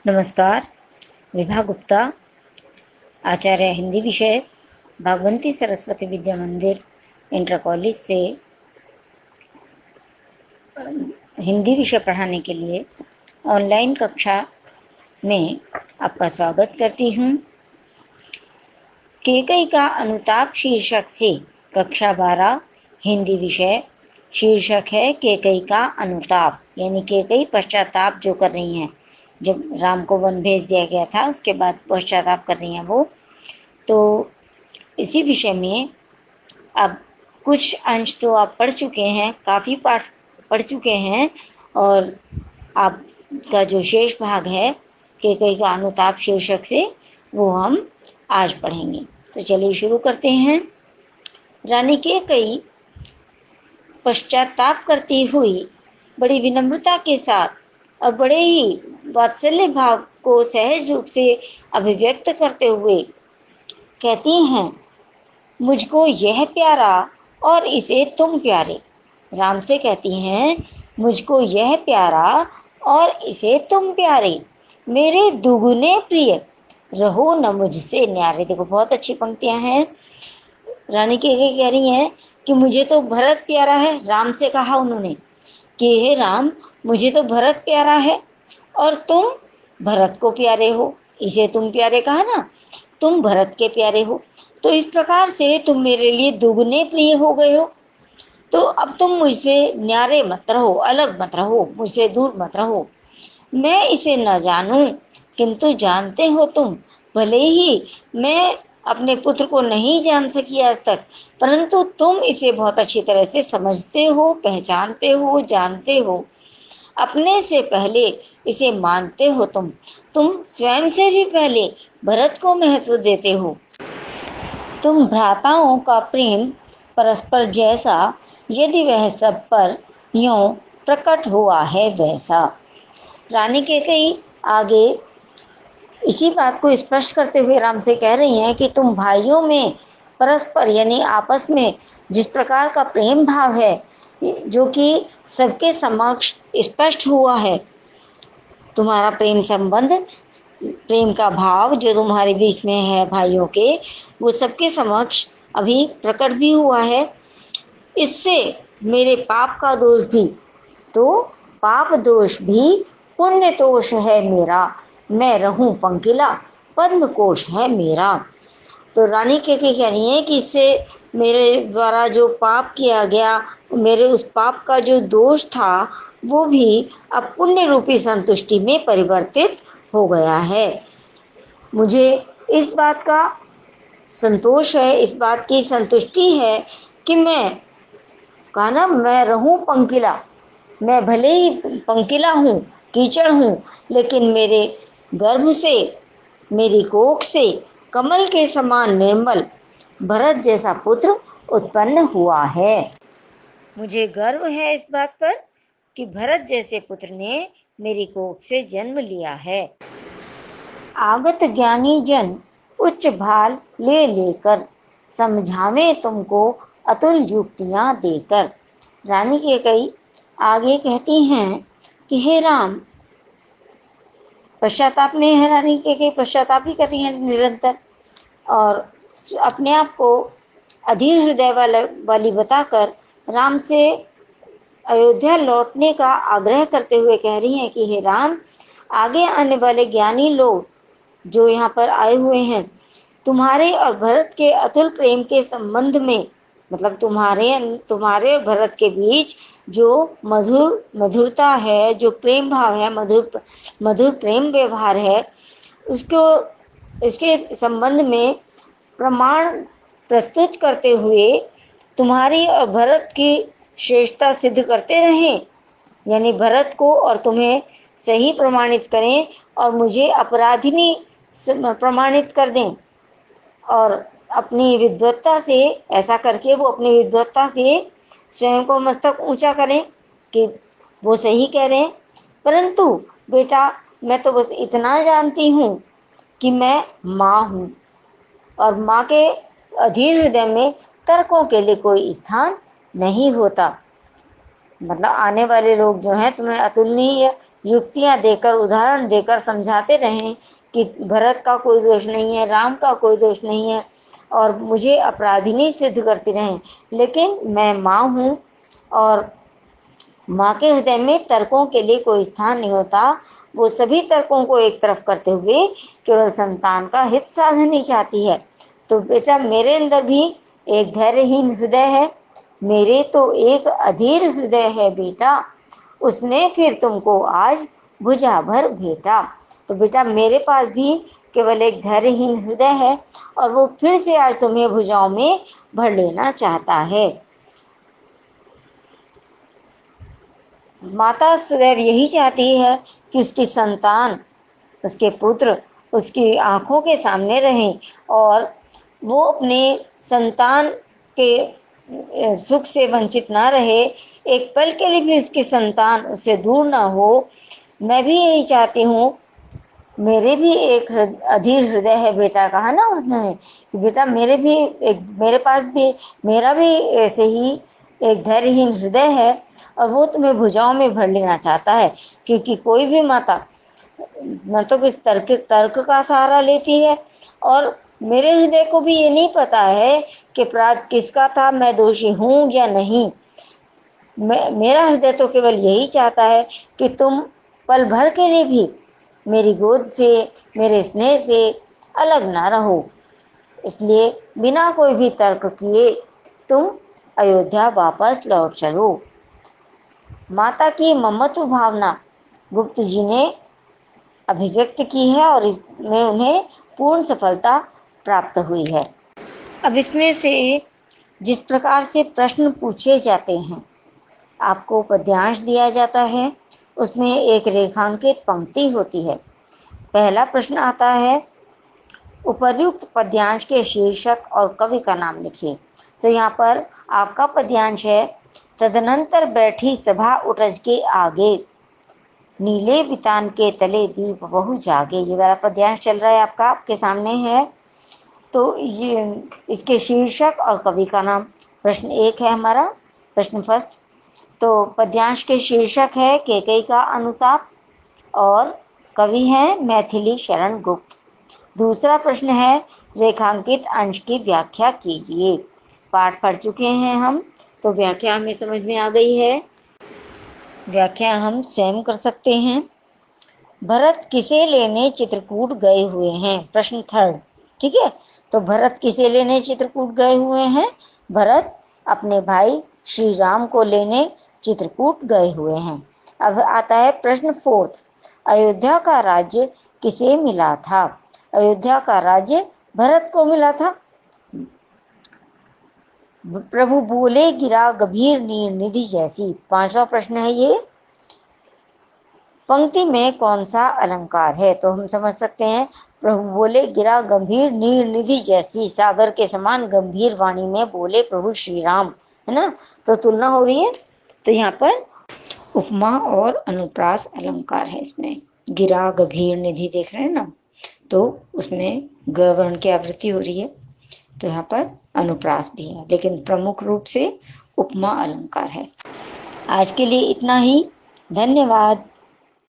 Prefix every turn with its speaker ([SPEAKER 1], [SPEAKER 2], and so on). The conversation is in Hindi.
[SPEAKER 1] नमस्कार। विभा गुप्ता, आचार्य हिंदी विषय, भागवंती सरस्वती विद्या मंदिर इंटर कॉलेज से हिंदी विषय पढ़ाने के लिए ऑनलाइन कक्षा में आपका स्वागत करती हूँ। केकई का अनुताप शीर्षक से कक्षा 12 हिंदी विषय। शीर्षक है केकई का अनुताप, यानी केकई पश्चाताप जो कर रही हैं। जब राम को वन भेज दिया गया था उसके बाद पश्चाताप कर रही हैं वो। तो इसी विषय में अब कुछ अंश तो आप पढ़ चुके हैं, काफ़ी पाठ पढ़ चुके हैं, और आपका जो शेष भाग है केकई का अनुताप शीर्षक से वो हम आज पढ़ेंगे। तो चलिए शुरू करते हैं। रानी केकई पश्चाताप करती हुई बड़ी विनम्रता के साथ और बड़े ही वात्सल्य भाव को सहज रूप से अभिव्यक्त करते हुए कहती हैं, मुझको यह प्यारा और इसे तुम प्यारे। राम से कहती हैं, मुझको यह प्यारा और इसे तुम प्यारे, मेरे दुगुने प्रिय, रहो न मुझसे न्यारे। देखो बहुत अच्छी पंक्तियां हैं। रानी केकई कह रही हैं कि मुझे तो भरत प्यारा है। राम से कहा उन्होंने कि हे राम, मुझे तो भरत प्यारा है और तुम भरत को प्यारे हो। इसे तुम प्यारे कहा ना, तुम भरत के प्यारे हो, तो इस प्रकार से तुम मेरे लिए दुगने प्रिय हो गए हो। तो अब तुम मुझसे न्यारे मत रहो, अलग मत रहो, मुझसे दूर मत रहो। मैं इसे न जानूं, किंतु जानते हो तुम। भले ही मैं अपने पुत्र को नहीं जान सकी आज तक, परंतु तुम इसे बहुत अच्छी तरह से समझते हो, पहचानते हो, जानते हो। अपने से पहले इसे मानते हो तुम स्वयं से भी पहले भरत को महत्व देते हो। तुम भ्राताओं का प्रेम परस्पर जैसा, यदि वह सब पर यूं प्रकट हुआ है वैसा। रानी केकई आगे इसी बात को स्पष्ट करते हुए राम से कह रही हैं कि तुम भाइयों में परस्पर यानी आपस में जिस प्रकार का प्रेम भाव है जो कि सबके समक्ष स्पष्ट हुआ है, तुम्हारा प्रेम संबंध, प्रेम का भाव जो तुम्हारे बीच में है भाइयों के, वो सबके समक्ष अभी प्रकट भी हुआ है। इससे मेरे पाप का दोष भी, तो पाप दोष भी पुण्य दोष है मेरा। मैं रहूं पंकिला, पद्म कोश है मेरा। तो रानी केकई कह रही है कि इससे मेरे द्वारा जो पाप किया गया, मेरे उस पाप का जो दोष था वो भी अब पुण्य रूपी संतुष्टि में परिवर्तित हो गया है। मुझे इस बात का संतोष है, इस बात की संतुष्टि है कि मैं रहूं पंकिला। मैं भले ही पंकिला हूँ, कीचड़ हूँ, लेकिन मेरे गर्भ से, मेरी कोख से कमल के समान निर्मल भरत जैसा पुत्र उत्पन्न हुआ है। मुझे गर्व है इस बात पर कि भरत जैसे पुत्र ने मेरी कोख से जन्म लिया है। आगत ज्ञानी जन उच्च भाल ले लेकर, समझावे तुमको अतुल युक्तियां देकर। रानी केकई आगे कहती हैं कि हे राम, पश्चाताप में है रानी केकई, पश्चाताप ही कर रही हैं निरंतर, और अपने आप को अधीर हृदय वाली बताकर राम से अयोध्या लौटने का आग्रह करते हुए कह रही हैं कि हे राम, आगे आने वाले ज्ञानी लोग जो यहाँ पर आए हुए हैं, तुम्हारे और भरत के अतुल प्रेम के संबंध में, मतलब तुम्हारे और भरत के बीच जो मधुरता है, जो प्रेम भाव है, मधुर प्रेम व्यवहार है, उसको, इसके संबंध में प्रमाण प्रस्तुत करते हुए तुम्हारी और भरत की श्रेष्ठता सिद्ध करते रहें, यानी भरत को और तुम्हें सही प्रमाणित करें और मुझे अपराधिनी प्रमाणित कर दें, और अपनी विद्वत्ता से, ऐसा करके वो अपनी विद्वत्ता से स्वयं को मस्तक ऊंचा करें कि वो सही कह रहे हैं। परंतु बेटा, मैं तो बस इतना जानती हूँ कि मैं माँ हूँ, और माँ के अधीर हृदय में तर्कों के लिए कोई स्थान नहीं होता। मतलब आने वाले लोग जो हैं तुम्हें अतुलनीय युक्तियां देकर, उदाहरण देकर समझाते रहें कि भरत का कोई दोष नहीं है, राम का कोई दोष नहीं है, और मुझे अपराधिनी सिद्ध करती रहें। लेकिन मैं माँ हूँ और माँ के हृदय में तर्कों के लिए कोई स्थान नहीं होता। वो सभी तर्कों को एक तरफ करते हुए केवल संतान का हित साधनी चाहती है। तो बेटा, मेरे अंदर भी एक धैर्यहीन हृदय है, मेरे तो एक अधीर हृदय है बेटा, उसने फिर तुमको आज भुजा भर भेटा। तो बेटा, मेरे पास भी केवल एक धैर्यहीन हृदय है और वो फिर से आज तुम्हें भुजाओं में भर लेना चाहता है। माता सदैव यही चाहती है कि उसकी संतान, उसके पुत्र उसकी आंखों के सामने रहें और वो अपने संतान के सुख से वंचित ना रहे, एक पल के लिए भी उसकी संतान उससे दूर ना हो। मैं भी यही चाहती हूँ। मेरे भी एक अधीर हृदय है बेटा, कहा ना उन्होंने कि बेटा मेरे पास भी मेरा भी ऐसे ही एक धैर्यहीन हृदय है और वो तुम्हें भुजाओं में भर लेना चाहता है। क्योंकि कोई भी माता न तो किस तर्क का सहारा लेती है, और मेरे हृदय को भी ये नहीं पता है कि अपराध किसका था, मैं दोषी हूँ या नहीं। मेरा हृदय तो केवल यही चाहता है कि तुम पल भर के लिए भी मेरी गोद से, मेरे स्नेह से अलग ना रहो। इसलिए बिना कोई भी तर्क किए तुम अयोध्या वापस लौट चलो। माता की ममत्व भावना गुप्त जी ने अभिव्यक्त की है और इसमें उन्हें पूर्ण सफलता प्राप्त हुई है। अब इसमें से जिस प्रकार से प्रश्न पूछे जाते हैं, आपको पद्यांश दिया जाता है, उसमें एक रेखांकित पंक्ति होती है। पहला प्रश्न आता है, उपर्युक्त पद्यांश के शीर्षक और कवि का नाम लिखिए। तो यहाँ पर आपका पद्यांश है, तदनंतर बैठी सभा उठज के आगे, नीले बितान के तले दीप बहु जागे। ये वाला पद्यांश चल रहा है आपका, आपके सामने है। तो ये इसके शीर्षक और कवि का नाम, प्रश्न 1 है हमारा, प्रश्न फर्स्ट। तो पद्यांश के शीर्षक है कैकेयी का अनुताप और कवि हैं मैथिली शरण गुप्त। दूसरा प्रश्न है, रेखांकित अंश की व्याख्या कीजिए। पाठ पढ़ चुके हैं हम, तो व्याख्या हमें समझ में आ गई है। व्याख्या हम स्वयं कर सकते हैं। भरत किसे लेने चित्रकूट गए हुए हैं, प्रश्न थर्ड। ठीक है, तो भरत किसे लेने चित्रकूट गए हुए हैं? भरत अपने भाई श्री राम को लेने चित्रकूट गए हुए हैं। अब आता है प्रश्न फोर्थ, अयोध्या का राज्य किसे मिला था? अयोध्या का राज्य भरत को मिला था। प्रभु बोले गिरा गंभीर नीर निधि जैसी, पांचवा प्रश्न है ये। पंक्ति में कौन सा अलंकार है? तो हम समझ सकते हैं, प्रभु बोले गिरा गंभीर नीर निधि जैसी, सागर के समान गंभीर वाणी में बोले प्रभु श्री राम, है ना। तो तुलना हो रही है, तो यहाँ पर उपमा और अनुप्रास अलंकार है। इसमें गिरा गंभीर निधि देख रहे हैं ना, तो उसमें ग वर्ण की आवृत्ति हो रही है, तो यहाँ पर अनुप्रास भी है, लेकिन प्रमुख रूप से उपमा अलंकार है। आज के लिए इतना ही, धन्यवाद।